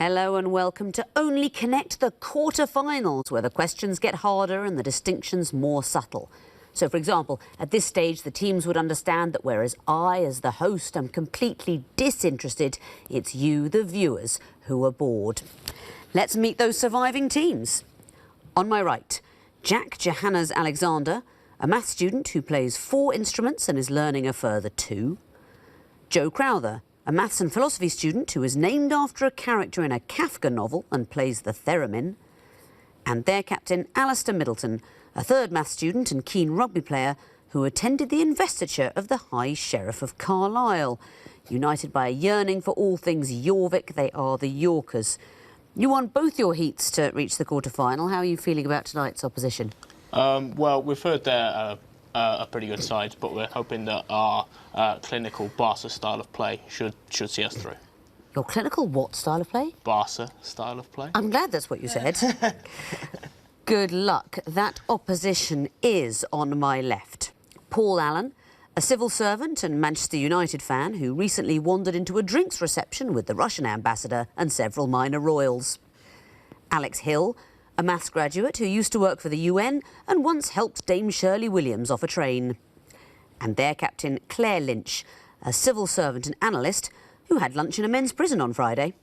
Hello and welcome to Only Connect, the quarterfinals, where the questions get harder and the distinctions more subtle. So, for example, at this stage, the teams would understand that whereas I, as the host, am completely disinterested, it's you, the viewers, who are bored. Let's meet those surviving teams. On my right, Jack Johannes Alexander, a maths student who plays 4 instruments and is learning a further 2. Joe Crowther, a maths and philosophy student who is named after a character in a Kafka novel and plays the theremin. And their captain, Alistair Middleton, a 3rd maths student and keen rugby player who attended the investiture of the High Sheriff of Carlisle. United by a yearning for all things Jorvik, they are the Yorkers. You won both your heats to reach the quarter-final. How are you feeling about tonight's opposition? Well, we've heard they're a pretty good side, but we're hoping that our clinical Barca style of play should see us through. Your clinical what style of play? Barca style of play. I'm glad that's what you said. Good luck. That opposition is on my left. Paul Allen, a civil servant and Manchester United fan who recently wandered into a drinks reception with the Russian ambassador and several minor royals. Alex Hill, a maths graduate who used to work for the UN and once helped Dame Shirley Williams off a train. And their captain, Claire Lynch, a civil servant and analyst who had lunch in a men's prison on Friday.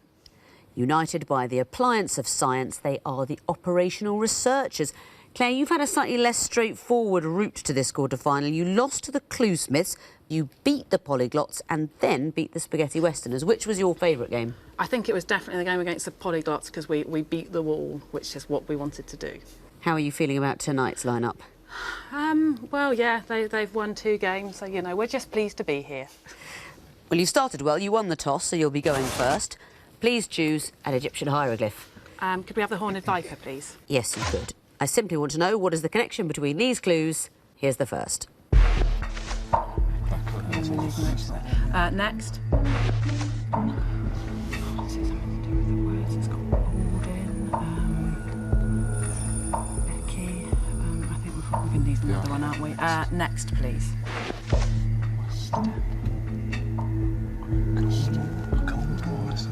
United by the appliance of science, they are the operational researchers. Claire, you've had a slightly less straightforward route to this quarter-final. You lost to the Cluesmiths, you beat the Polyglots and then beat the Spaghetti Westerners. Which was your favourite game? I think it was definitely the game against the Polyglots because we beat the wall, which is what we wanted to do. How are you feeling about tonight's lineup? Well, yeah, they've won 2 games, so, you know, we're just pleased to be here. Well, you started well. You won the toss, so you'll be going first. Please choose an Egyptian hieroglyph. Could we have the Horned Viper, please? Yes, you could. I simply want to know what is the connection between these clues. Here's the first. Next. We're going to need another one, aren't we? Next, please.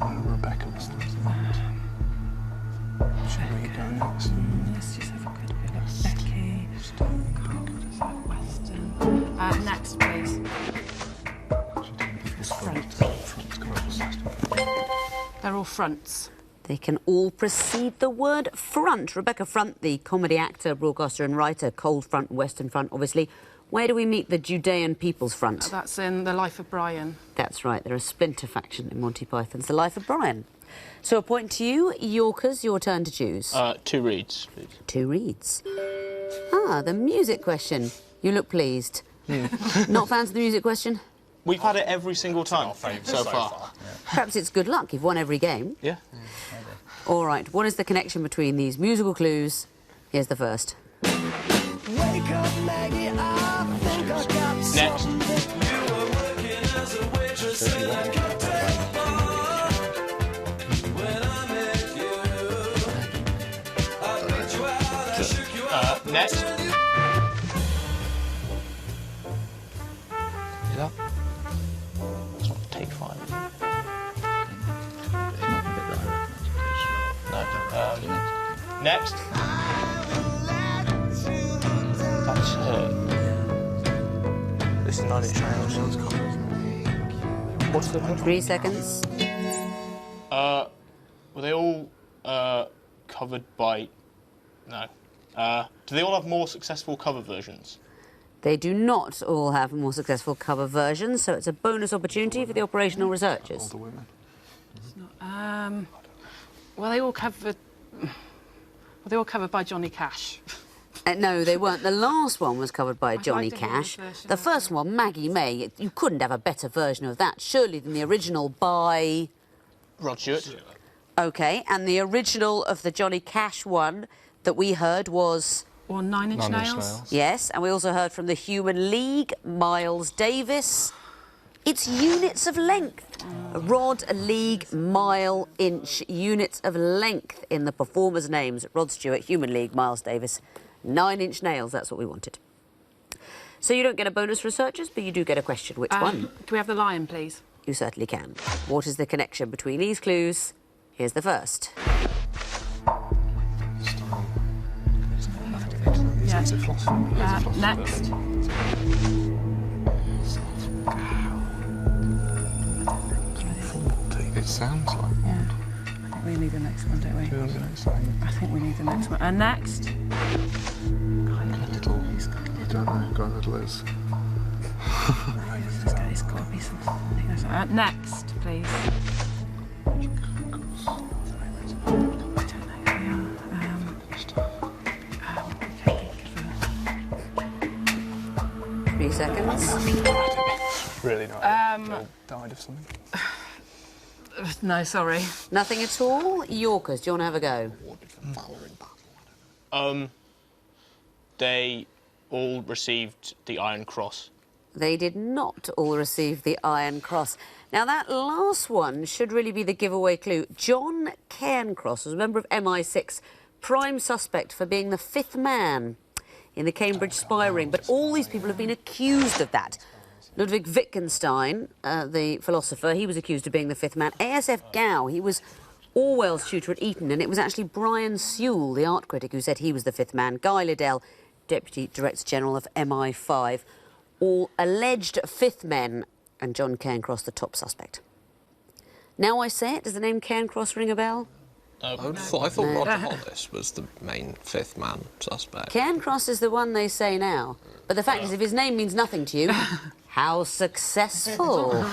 Rebecca was should we go next? Let's just have a good look at Becky. Western. Next, please. They're all fronts. They can all precede the word front. Rebecca Front, the comedy actor, broadcaster and writer, Cold Front, Western Front, obviously. Where do we meet the Judean People's Front? That's in The Life of Brian. That's right. They're a splinter faction in Monty Python's The Life of Brian. So a point to you. Yorkers, your turn to choose. 2 reads, please. 2 reads. Ah, the music question. You look pleased. Not fans of the music question? We've had it every single time so far. Yeah. Perhaps it's good luck. You've won every game. Yeah. All right. What is the connection between these musical clues? Here's the first. Wake up, Maggie, I think I got Next. You were working as a waitress in a cocktail bar. When I met you, I picked you out, I shook you up. Next. Is that? It's not take 5. No. Next. That's her. This is 9 Inch Nails. What's the one? 3 seconds. Were they all covered by... No. Do they all have more successful cover versions? They do not all have more successful cover versions, so it's a bonus opportunity for the operational researchers. Older women. Well, they all covered by Johnny Cash. No, they weren't. The last one was covered by Johnny like to hear Cash. this version The of first one, Maggie May, you couldn't have a better version of that, surely, than the original by... Rod Stewart. OK, and the original of the Johnny Cash one that we heard was... Or 9 Inch Nails. Yes, and we also heard from the Human League, Miles Davis. It's units of length. Rod, league, mile, inch, units of length in the performers' names. Rod Stewart, Human League, Miles Davis, 9 Inch Nails. That's what we wanted. So you don't get a bonus, researchers, but you do get a question. Which one? Can we have the lion, please? You certainly can. What is the connection between these clues? Here's the first. Yeah. Next. It sounds like Yeah. I think we need the next one, don't we? I think we need the next one. And next. It's got to be something. Next, please. I don't know who we are. 3 seconds. really not. Died of something. No, sorry. Nothing at all? Yorkers, do you want to have a go? They all received the Iron Cross. They did not all receive the Iron Cross. Now, that last one should really be the giveaway clue. John Cairncross was a member of MI6, prime suspect for being the fifth man in the Cambridge spy ring. But all these people have been accused of that. Ludwig Wittgenstein, the philosopher, he was accused of being the fifth man. A.S.F. Gow, he was Orwell's tutor at Eton, and it was actually Brian Sewell, the art critic, who said he was the fifth man. Guy Liddell, Deputy Director General of MI5, all alleged fifth men, and John Cairncross, the top suspect. Now I say it, does the name Cairncross ring a bell? I thought Roger Hollis was the main fifth man suspect. Cairncross is the one they say now. But the fact is, if his name means nothing to you, how successful.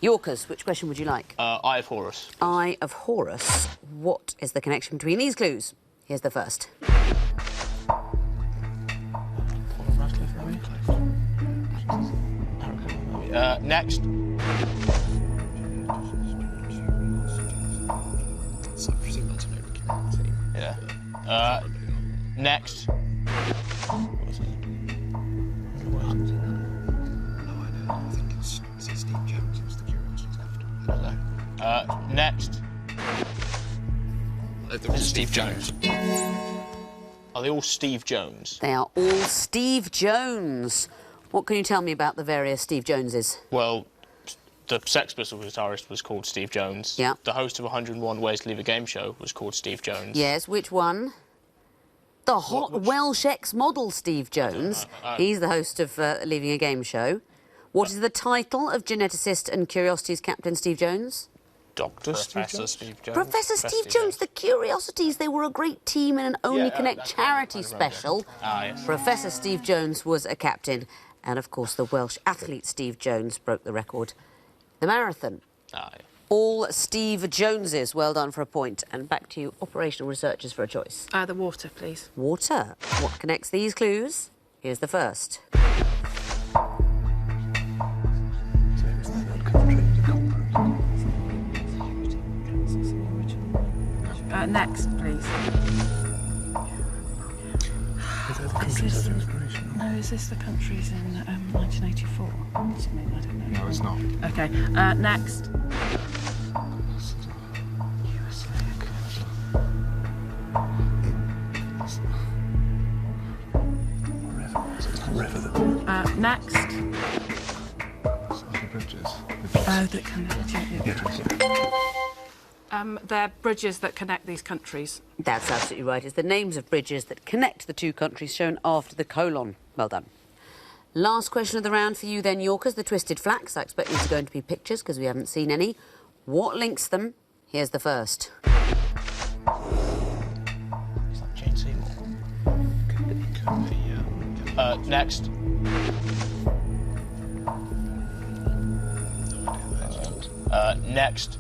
Yorkers, which question would you like? Eye of Horus. Eye of Horus. What is the connection between these clues? Here's the first. Next. So I presume that's an overkill team. Yeah. Next. I think it's Steve Jones was the Curiosity's after. Next. They're all Steve Jones. Are they all Steve Jones? They are all Steve Jones. What can you tell me about the various Steve Joneses? Well, the Sex Pistols guitarist was called Steve Jones. Yeah. The host of 101 Ways to Leave a Game Show was called Steve Jones. Yes, which one? The hot Welsh ex-model Steve Jones. He's the host of Leaving a Game Show. What is the title of geneticist and Curiosities captain Steve Jones? Dr. Professor Steve Jones. Professor Steve Jones, the Curiosities. They were a great team in an Only Yeah, Connect that's charity right, I remember. special. Yes. Professor Steve Jones was a captain. And, of course, the Welsh athlete Steve Jones broke the record. The marathon. Yeah. All Steve Joneses. Well done for a point. And back to you, operational researchers, for a choice. The water, please. Water. What connects these clues? Here's the first. Next, please. Is this the countries in 1984? I don't know. No, it's not. OK, next. Next. That connect. They're bridges that connect these countries. That's absolutely right. It's the names of bridges that connect the two countries shown after the colon. Well done. Last question of the round for you then, Yorkers. The twisted flax. I expect these are going to be pictures because we haven't seen any. What links them? Here's the first. Is that Jane Seymour? Could be, yeah. Next. Next.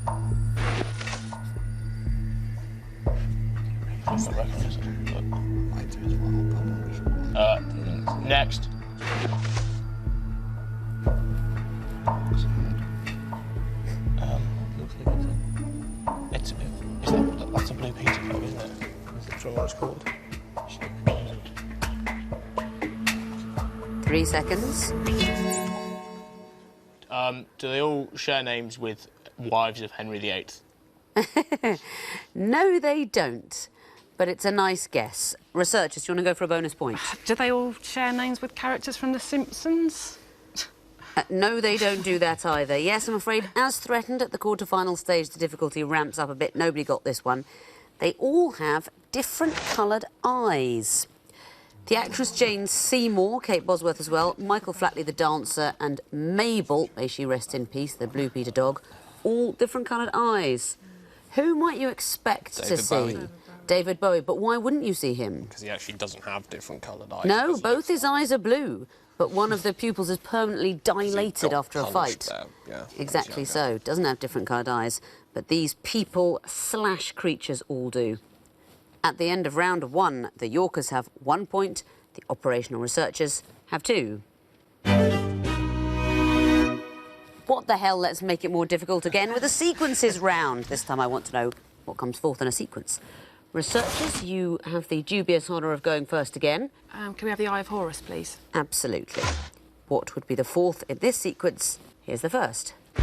Next. That's a blue Peter coat, isn't it? That's what it's called. 3 seconds. Do they all share names with wives of Henry VIII? No, they don't. But it's a nice guess. Researchers, do you want to go for a bonus point? Do they all share names with characters from The Simpsons? No, they don't do that either. Yes, I'm afraid, as threatened at the quarter-final stage, the difficulty ramps up a bit. Nobody got this one. They all have different coloured eyes. The actress Jane Seymour, Kate Bosworth as well, Michael Flatley, the dancer, and Mabel, may she rest in peace, the Blue Peter dog, all different coloured eyes. Who might you expect to see? Bowie. David Bowie. But why wouldn't you see him? Because he actually doesn't have different coloured eyes. No, does he? both his eyes are blue, but one of the pupils is permanently dilated got after a punched fight. there, yeah, Exactly yeah. so. Doesn't have different coloured eyes, but these people/creatures all do. At the end of round 1, the Yorkers have 1 point, the operational researchers have 2. What the hell? Let's make it more difficult again with a sequences round. This time I want to know what comes forth in a sequence. Researchers, you have the dubious honour of going first again. Can we have the Eye of Horus, please? Absolutely. What would be the fourth in this sequence? Here's the first. The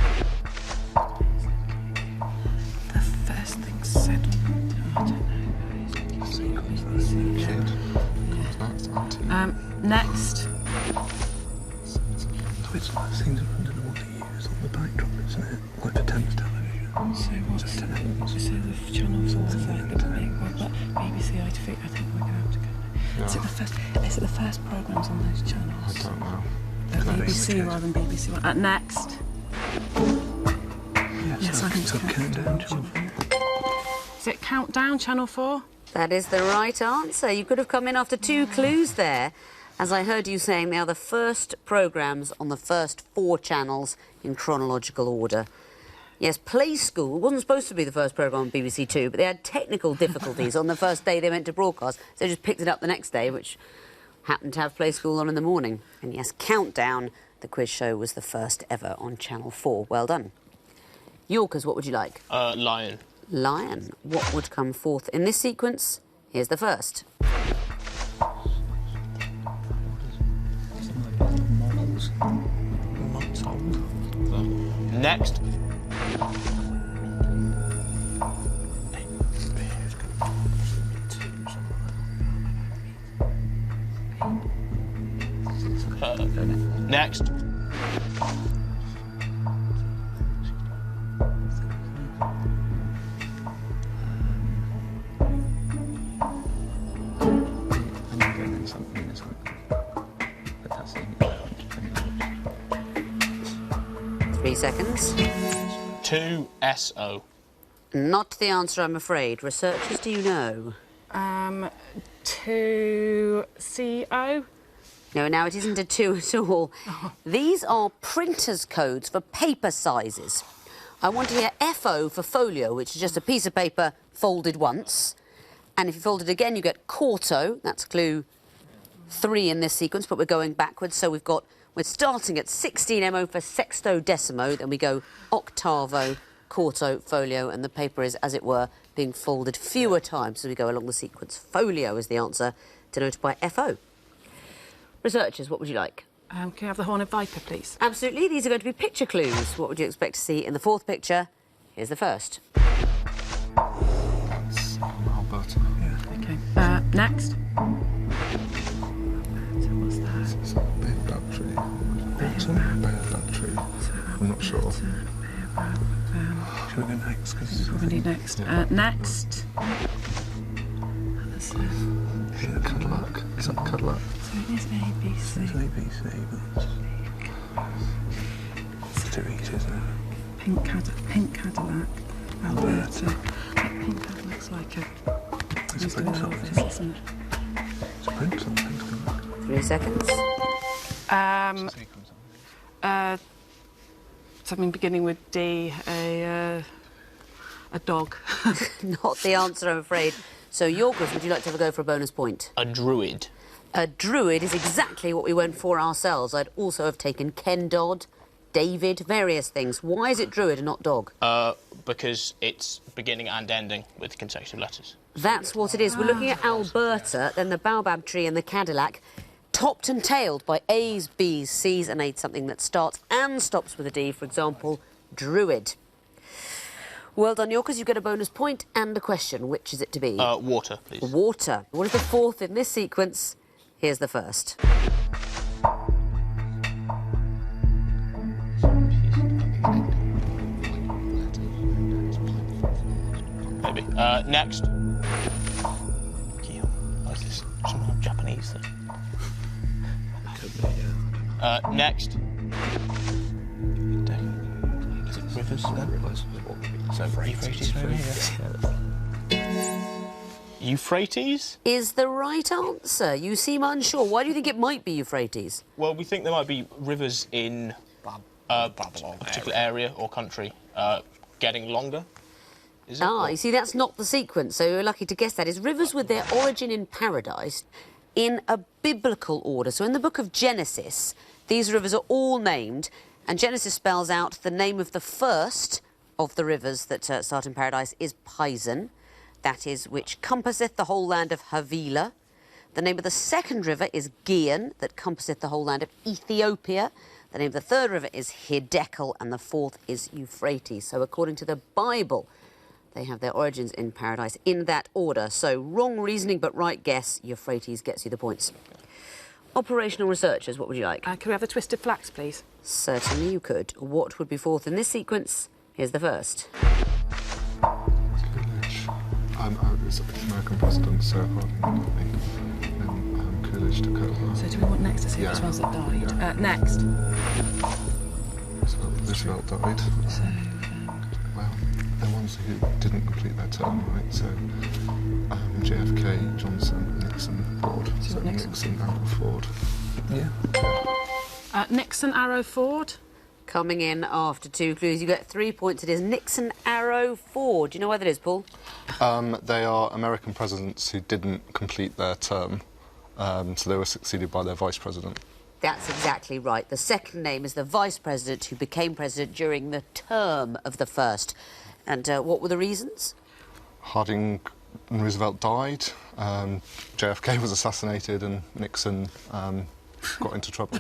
first thing said. I don't know. Next. So it's like things that under the water use on the backdrop, isn't it? Like the Thames television. So what's so the channel 4's like the big one, but BBC I think we're going to have to go now. Is it the first programmes on those channels? I don't know. BBC rather than BBC One. Next. Yes, I think so. Countdown, Channel 4. Is it Countdown, Channel 4? That is the right answer. You could have come in after 2 clues there. As I heard you saying, they are the first programmes on the first 4 channels in chronological order. Yes, Play School wasn't supposed to be the first programme on BBC Two, but they had technical difficulties on the first day they went to broadcast, so they just picked it up the next day, which happened to have Play School on in the morning. And yes, Countdown, the quiz show, was the first ever on Channel 4. Well done. Yorkers, what would you like? Lion. Lion. What would come forth in this sequence? Here's the first. Models. Months old. Next. Next. Something. But that's the 3 seconds. 2SO. Not the answer, I'm afraid. Researchers, do you know? 2CO. No, now it isn't a 2 at all. These are printers' codes for paper sizes. I want to hear FO for folio, which is just a piece of paper folded once. And if you fold it again, you get quarto. That's clue 3 in this sequence, but we're going backwards. So we're starting at 16 MO for sexto decimo, then we go octavo, quarto, folio, and the paper is, as it were, being folded fewer times as we go along the sequence. Folio is the answer, denoted by FO. Researchers, what would you like? Can you have the Horned Viper, please? Absolutely. These are going to be picture clues. What would you expect to see in the fourth picture? Here's the first. That's Alberta. Yeah. Okay. Next. What's that? It's like a big battery. Bear battery. I'm not sure. Should we go next? Cause We're going to do next. Next. is it a Cadillac? Is that a Cadillac? So it is ABC. It's an ABC, but it's too easy, isn't it? Pink Cadillac. Alberta. Pink Cadillac's like a... It's a print something. Isn't it? It's a print something. 3 seconds. Something beginning with D. A dog. Not the answer, I'm afraid. So, Yorkers, would you like to have a go for a bonus point? A druid. A druid is exactly what we went for ourselves. I'd also have taken Ken Dodd, David, various things. Why is it druid and not dog? Because it's beginning and ending with consecutive letters. That's what it is. We're looking at Alberta, then the baobab tree and the Cadillac, topped and tailed by A's, B's, C's and A's, something that starts and stops with a D, for example, druid. Well done, Yorkers. You get a bonus point and a question. Which is it to be? Water, please. Water. What is the fourth in this sequence? Here's the first. maybe. Next. What's this? Some kind of Japanese thing. Could be, yeah. Next. Is it rivers? Rivers. So Euphrates, maybe? Euphrates? Is the right answer. You seem unsure. Why do you think it might be Euphrates? Well, we think there might be rivers in a particular area or country getting longer. Is it? Ah, you see, that's not the sequence, so you're lucky to guess that. Is rivers with their origin in paradise in a biblical order. So in the book of Genesis, these rivers are all named, and Genesis spells out the name of the first of the rivers that start in paradise is Pison, that is, which compasseth the whole land of Havilah. The name of the second river is Gihon, that compasseth the whole land of Ethiopia. The name of the third river is Hiddekel, and the fourth is Euphrates. So according to the Bible, they have their origins in paradise in that order. So wrong reasoning, but right guess. Euphrates gets you the points. Operational researchers, what would you like? Can we have the twisted flax, please? Certainly you could. What would be fourth in this sequence? Here's the first. Coolidge. It's American president, so Harding, I think. And Coolidge took over. So do we want next to see which ones that died? Yeah. Next. Roosevelt died. So, Well, the ones who didn't complete their term, right? So JFK, Johnson, Nixon, Ford. So Nixon, Arrow, Ford. Yeah. Nixon, Arrow, Ford. Coming in after two clues, you get 3 points. It is Nixon, Arrow, Ford. Do you know where that is, Paul? They are American presidents who didn't complete their term, so they were succeeded by their vice president. That's exactly right. The second name is the vice president who became president during the term of the first. And what were the reasons? Harding and Roosevelt died, JFK was assassinated, and Nixon got into trouble.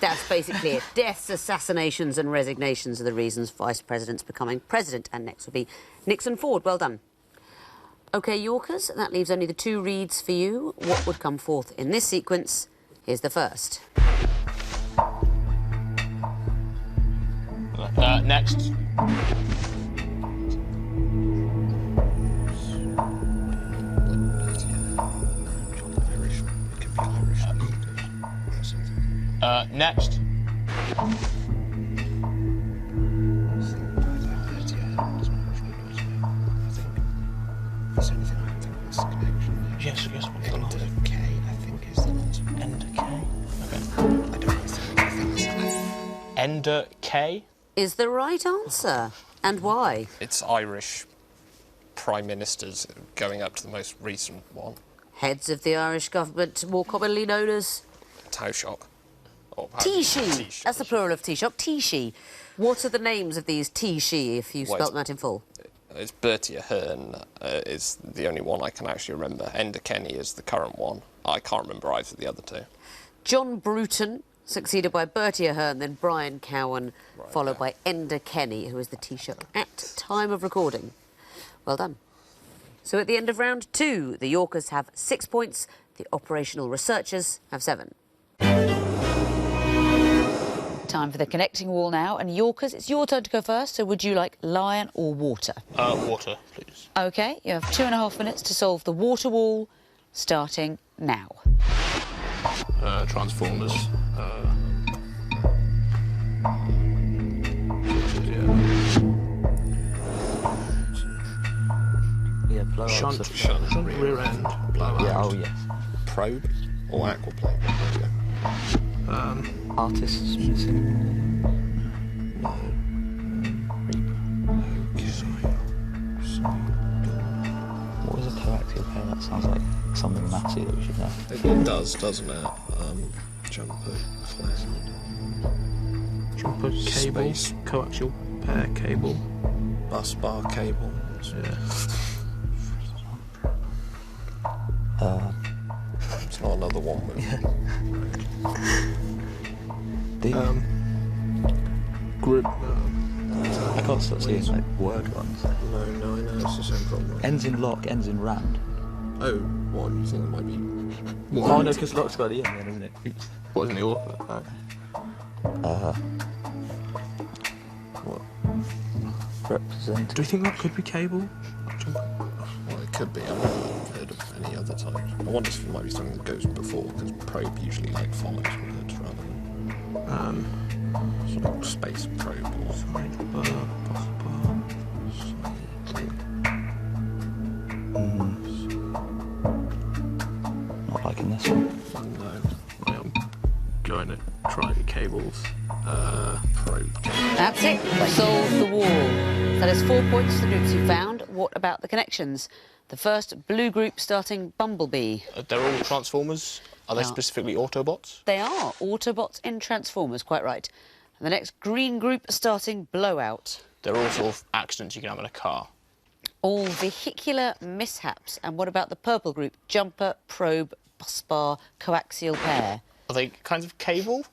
That's basically it. Deaths, assassinations and resignations are the reasons vice presidents becoming president. And next will be Nixon, Ford. Well done. OK, Yorkers, that leaves only the two reads for you. What would come forth in this sequence? Here's the first. Next. Next. Yes, what's the last? Ender K, I think, is the last one. Ender K. Okay. I don't know. I think that's Ender K. Is the right answer. And why? It's Irish prime ministers going up to the most recent one. Heads of the Irish government, more commonly known as Taoiseach. Taoiseach. That's the plural of Taoiseach. Taoiseach. What are the names of these Taoiseach, if you spelt them out in full? It's Bertie Ahern is the only one I can actually remember. Enda Kenny is the current one. I can't remember either of the other two. John Bruton, succeeded by Bertie Ahern, then Brian Cowan, followed by Enda Kenny, who is the Taoiseach at time of recording. Well done. So at the end of round two, the Yorkers have 6 points, the operational researchers have 7. Time for the connecting wall now, and Yorkers, it's your turn to go first, so would you like lion or water? Water, please. OK, you have 2.5 minutes to solve the water wall, starting now. Transformers. Yeah, blow Shunt, rear end, blowout. Yeah, oh yes. Probe or aquaplane? Artists missing. What was a coaxial pair? That sounds like something massy that we should know. It does, doesn't it? Jumper, flash. Jumper cable, Space. coaxial pair cable. Bus bar cable. Yeah. It's not another one. Group. I can't stop seeing like word ones. No, I know, it's the same problem. Ends in lock, ends in round. Oh, what? You think it might be... Oh no, because lock's got the end then, isn't it? Oops. What in the author? What? Represent. Do you think that could be cable? could be. I've never heard of any other type. I wonder if it might be something that goes before, because probe usually like follows words rather than sort of space probe or Sidebar, busbar, Not liking this one. no. I'm going to try the cables. Probe. That's it. Solve the wall. That is 4 points for the groups you found. What about the connections? The first blue group starting Bumblebee. They're all Transformers. Are they Yeah. specifically Autobots? They are Autobots in Transformers, quite right. And the next green group starting Blowout. They're all sort of accidents you can have in a car. All vehicular mishaps. And what about the purple group? Jumper, probe, busbar, coaxial pair. Are they kinds of cable?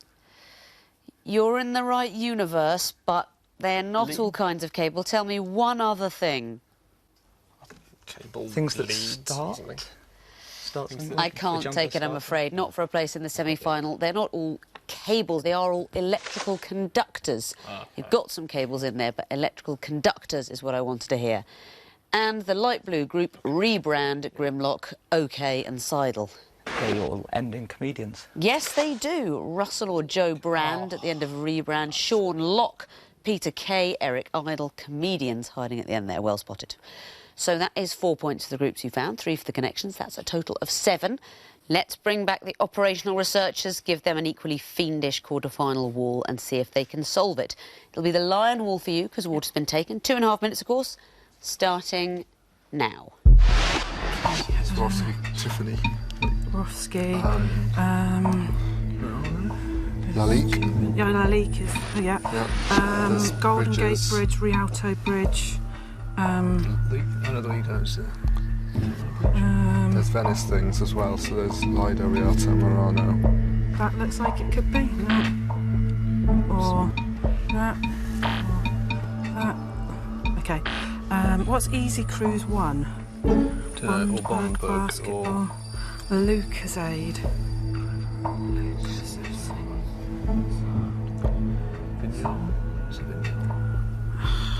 You're in the right universe, but they're not all kinds of cable. Tell me one other thing. Cable. Things that leads, start. something. Start something. I can't take it, I'm afraid. Not for a place in the semi-final. They're not all cables, they are all electrical conductors. You've got some cables in there, but electrical conductors is what I wanted to hear. And the light blue group, Rebrand, Grimlock, OK and Seidel. They all end in comedians. Yes, they do. Russell or Joe Brand at the end of Rebrand, Sean Locke, Peter Kay, Eric Idle, comedians hiding at the end there, well spotted. So that is 4 points for the groups you found, 3 for the connections. That's a total of 7. Let's bring back the operational researchers, give them an equally fiendish quarter-final wall and see if they can solve it. It'll be the lion wall for you, because water's been taken. 2.5 minutes, of course, starting now. Swarovski, Tiffany. Swarovski. Lalique. Yeah, Lalique is. Yeah. There's Golden bridges. Gate Bridge, Rialto Bridge. Another Lido's there. There's Venice things as well, so there's Lido, Rialto, Murano. That looks like it could be. No. Or that. Or that. Okay. What's Easy Cruise 1? Or Bamberg, Basketball. or Lucasade.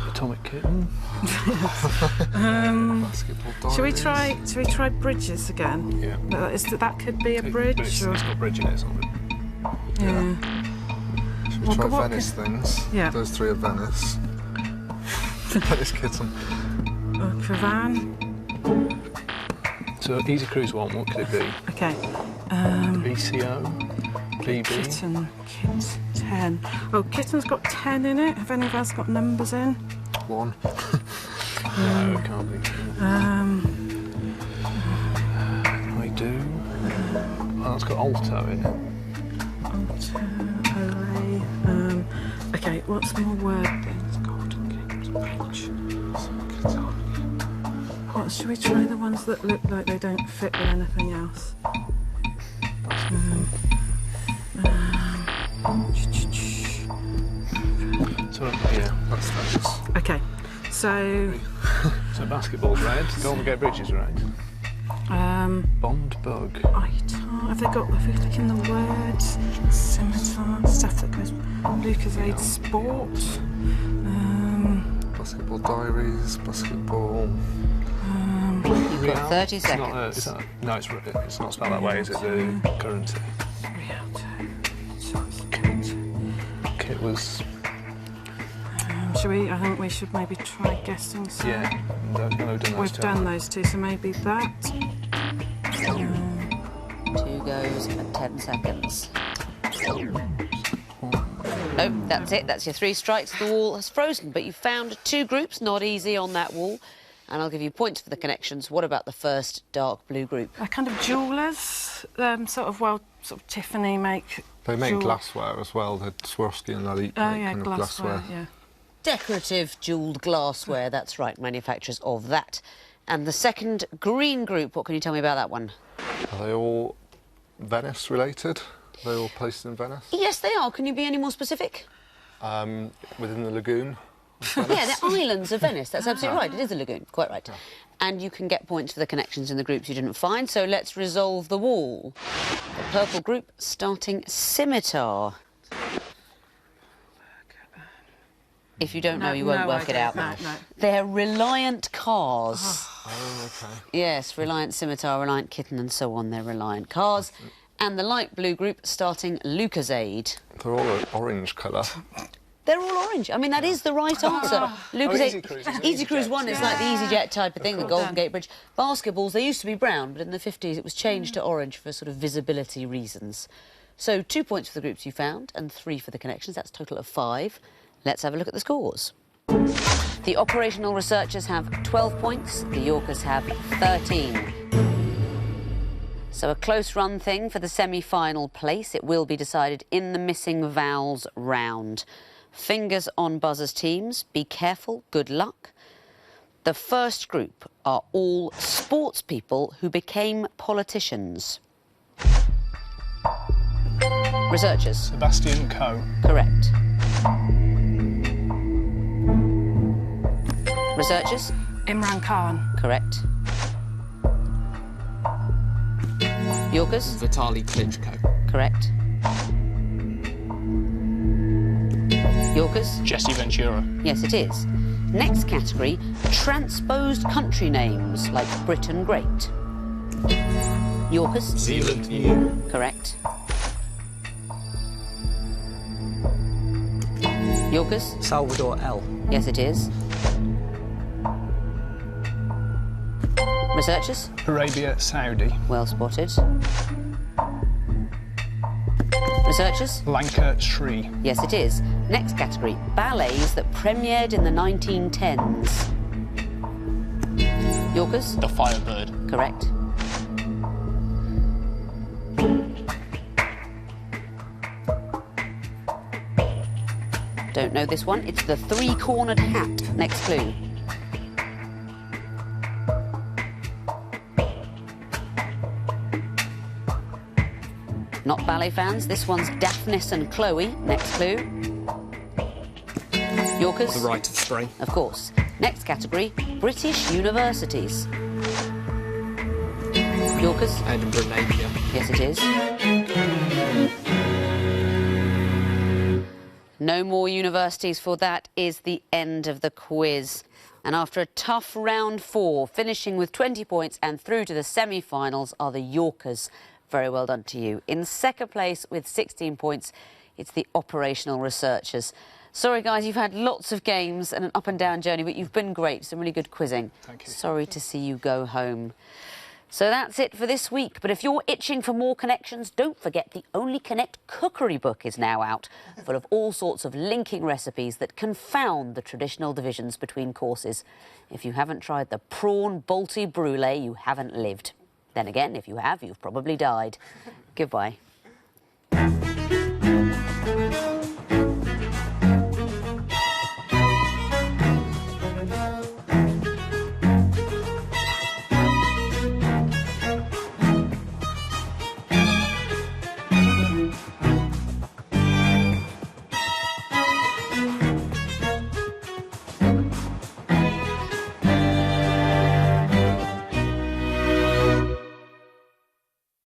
Atomic Kitten. Basketball Should we Diaries. try bridges again? Yeah. That could be a bridge. It's Or, got bridge in it, isn't it? yeah. Should we Well, try what Venice things? Yeah. Those 3 are Venice. Venice Kitten. Cravan. So Easy Cruise 1, what could it be? Okay. BCO? BB? Kitten. Kit 10. Oh, Kitten's got 10 in it. Have any of us got numbers in? 1. No, it can't be. I do. Oh, it's got Alto in it. Alto, Olay. Okay, what's more word things? Golden Gate Bridge. What, should we try the ones that look like they don't fit with anything else? So, yeah, that's Venice. Okay, so So basketball's red, Golden Gate Bridge is red. Bond Bug. have they looked in the words? Scimitar, stuff that goes. Lucasade Sport. Basketball Diaries, basketball. You've got 30 It's not, seconds. no, it's not spelled that way, is it? The currency. Kit was. Should we? I think we should maybe try guessing some. Yeah, no, done those We've two. done those two, so maybe that. 2 goes at 10 seconds. Nope, that's it. That's your 3 strikes. The wall has frozen, but you found 2 groups. Not easy on that wall. And I'll give you points for the connections. What about the first dark blue group? They're kind of jewellers, sort of Tiffany make. They make jewel- glassware as well. The Swarovski and Lalique Oh make yeah, kind of glassware. Yeah. Decorative jewelled glassware. That's right, manufacturers of that. And the second green group, what can you tell me about that one? Are they all Venice related? Are they all placed in Venice? Yes, they are. Can you be any more specific? Within the lagoon? Yeah, they're islands of Venice. That's absolutely right. It is a lagoon. Quite right. And you can get points for the connections in the groups you didn't find. So let's resolve the wall. The purple group starting Scimitar. If you don't know, you won't work it out. No. They're Reliant Cars. Oh, okay. Yes, Reliant Scimitar, Reliant Kitten and so on, they're Reliant cars. And the light blue group starting Lucasade. They're all orange colour. They're all orange. I mean, that is the right answer. Easy Cruise is an Easy Cruise EasyJet. 1 is like the EasyJet type of thing, the Golden Gate Bridge. Basketballs, they used to be brown, but in the 50s it was changed to orange for sort of visibility reasons. So 2 points for the groups you found and 3 for the connections. That's a total of 5. Let's have a look at the scores. The operational researchers have 12 points. The Yorkers have 13. So a close run thing for the semi-final place. It will be decided in the missing vowels round. Fingers on buzzers, teams. Be careful. Good luck. The first group are all sports people who became politicians. Researchers. Sebastian Coe. Correct. Researchers. Imran Khan. Correct. Yorkers. Vitaly Klitschko. Correct. Yorkers. Jesse Ventura. Yes, it is. Next category, transposed country names like Britain Great. Yorkers. Zealand EU. Correct. Yorkers. Salvador L. Yes, it is. Researchers. Arabia Saudi. Well spotted. Researchers. Lanka Sri. Yes, it is. Next category, ballets that premiered in the 1910s. Yorkers. The Firebird. Correct. Don't know this one. It's the three-cornered hat. Next clue. Not ballet fans. This one's Daphnis and Chloe. Next clue. Yorkers. The Rite of Spring. Of course. Next category, British universities. Yorkers. Edinburgh Napier. Yes, it is. No more universities, for that is the end of the quiz. And after a tough round 4, finishing with 20 points and through to the semi-finals are the Yorkers. Very well done to you. In second place with 16 points, it's the operational researchers. Sorry, guys, you've had lots of games and an up and down journey, but you've been great. Some really good quizzing. Thank you. Sorry to see you go home. So that's it for this week. But if you're itching for more connections, don't forget the Only Connect cookery book is now out, full of all sorts of linking recipes that confound the traditional divisions between courses. If you haven't tried the prawn balti brulee, you haven't lived. Then again, if you have, you've probably died. Goodbye.